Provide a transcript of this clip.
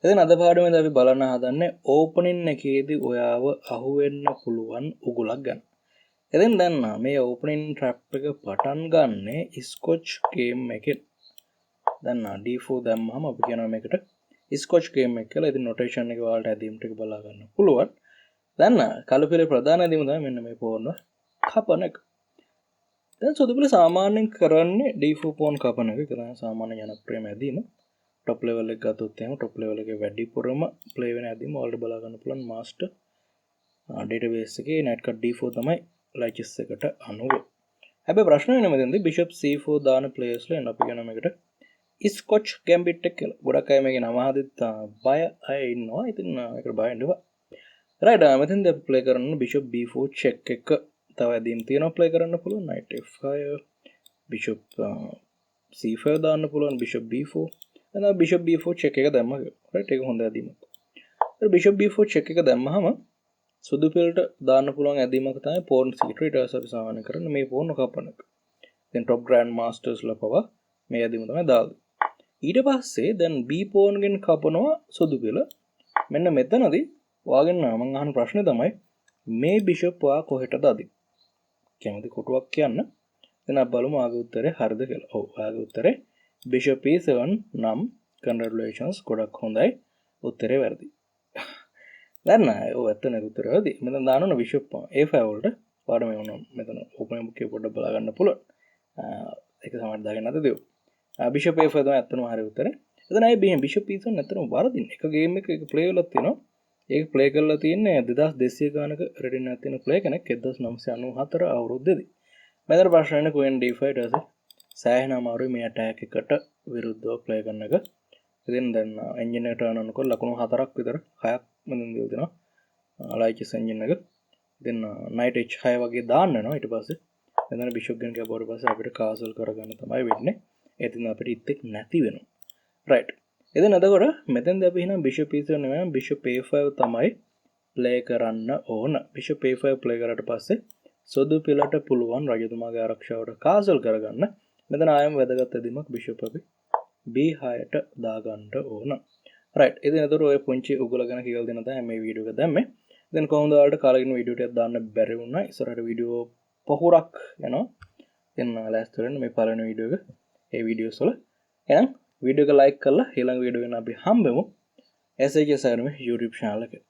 ඉතින් අද පාඩමේදී අපි බලන්න හදන්නේ ඕපනින් එකේදී ඔයාව අහුවෙන්න පුළුවන් උගුලක් ගැන. ඉතින් දැන් මේ ඕපනින් ට්‍රැප් එක පටන් ගන්නෙ ස්කොච් ගේම් එකෙන්. දැන් D4 දැම්මම අපි කියනවා මේකට ස්කොච් ගේම් එක කියලා. ඉතින් නොටේෂන් එක ඔයාලට ඇදීම් ටික බලා ගන්න පුළුවන්. දැන් කලපිරේ ප්‍රධාන ඇදීම තමයි මෙන්න මේ පෝන් කපන එක. දැන් සුදුපිල සාමාන්‍යයෙන් කරන්නේ D4 පෝන් කපන එක. ඒක තමයි සාමාන්‍ය ජනප්‍රියම ඇදීම. ටොප් ලෙවල් එක ගත්තොත් එහෙනම් ටොප් ලෙවල් එකේ වැඩිපුරම ප්ලේ වෙන ඇදීම ඔයාලට බලා ගන්න පුළුවන් මාස්ටර් ඩේටාබේස් එකේ නයිට් කට් D4 තමයි ලයිචස් එකට අනුව. හැබැයි ප්‍රශ්න වෙන මෙතනදී බිෂප් C4 දාන ප්ලේයර්ස්ලා එන්න අපි කියන මේකට ස්කොච් ගැම්බිට් එක කියලා. ගොඩක් අය මේකේ නම හදිත් බය අය ඉන්නවා. ඉතින් ඒකට බය වෙන්න එපා. රයිට් මෙතනදී අපි ප්ලේ කරන්න බිෂප් B4 චෙක් එක. තව ඇදීම් තියෙනවා ප්ලේ කරන්න පුළුවන්. නයිට් F5 බිෂප් C5 දාන්න පුළුවන් bishop B4 and bishop b4 check එක දැම්මා right ඒක හොඳ ඇදීමක්. ඊට bishop b4 check එක දැම්මහම සුදු පිළට දාන්න පුළුවන් ඇදීමක් තමයි pawn c3 ඊට පස්සේ අපි සාමාන්‍ය කරන්නේ මේ pawn කපන එක. දැන් top grand masters ලා පවා මේ ඇදීම තමයි දාන්නේ. ඊට පස්සේ දැන් b pawn ගෙන් කපනවා සුදු පිළ. මෙන්න මෙතනදී ඔයාගෙන් මම අහන ප්‍රශ්නේ තමයි මේ bishop ඔයා කොහෙටද අදින්නේ? කැමති කොටුවක් කියන්න. දැන් අපි බලමු ආගේ උත්තරේ හරිද කියලා. ඔව් ආගේ උත්තරේ Bishop E7 නම් congratulations ගොඩක් හොඳයි උත්තරේ වැරදි. දැන් ඔය ඇත්තනේ උත්තරේ වැරදි. මෙතන දාන්න ඕන Bishop A5 වලට පාඩම මේ වුණා මෙතන open book එකේ පොඩ්ඩක් බලා ගන්න පුළුවන්. ඒක සමහර දාගෙන නැද්ද දෙව. Bishop A5 තමයි ඇත්තනම හරි උත්තරේ. එතන අය Bishop E7 ඇත්තනම වරදින්නේ. එක ගේම් එකක play වෙලක් තියෙනවා. ඒක play කරලා තියෙන්නේ 2200 ගානක රෙඩින් එකක් තියෙන play කෙනෙක් 1994 අවුරුද්දේදී. මෙතන ප්‍රශ්න වෙන්නේ Queen D5 ඊට පස්සේ සෑහෙන අමාරුයි මේ ඇටැක් එකට විරුද්ධව ප්ලේ කරන එක. ඉතින් දැන් එන්ජින් එක ටර්න් කරනකොට ලකුණු 4ක් විතර 6ක් මෙතන දීලා දෙනවා. ලයිචස් එන්ජින් එක. ඉතින් නයිට් H6 වගේ දාන්න වෙනවා ඊට පස්සේ. එතන බිෂොප් ගෙන් කැපුවට පස්සේ අපිට කාසල් කරගන්න තමයි වෙන්නේ. ඉතින් අපිට ඉත්තෙක් නැති වෙනවා. රයිට්. ඉතින් එතකොට මෙතෙන්දී අපි එහෙනම් බිෂොප් E7 නෙවෙයි බිෂොප් A5 තමයි ප්ලේ කරන්න ඕන. බිෂොප් A5 ප්ලේ කරාට පස්සේ සුදු පිළට පුළුවන් රජතුමාගේ ආරක්ෂාවට කාසල් කරගන්න. මෙතන ආයම වැදගත් ඇදීමක් බිෂප් අපි B6ට දාගන්න ඕන. රයිට්. ඉතින් එතකොට ඔය පුංචි උගල ගැන කියලා දෙන්න තමයි මේ වීඩියෝ එක දැම්මේ. ඉතින් කොහොමද ඔයාලට කාලෙකින් වීඩියෝ ටිකක් දාන්න බැරි වුණා. ඉස්සරහට වීඩියෝ පහුරක් යනවා. ඉතින් ලෑස්ති වෙන්න මේ පළවෙනි වීඩියෝ එක ඒ වීඩියෝස් වල. එහෙනම් වීඩියෝ එක ලයික් කරලා ඊළඟ වීඩියෝ එකෙන් අපි හම්බෙමු. SHS YouTube channel එකේ.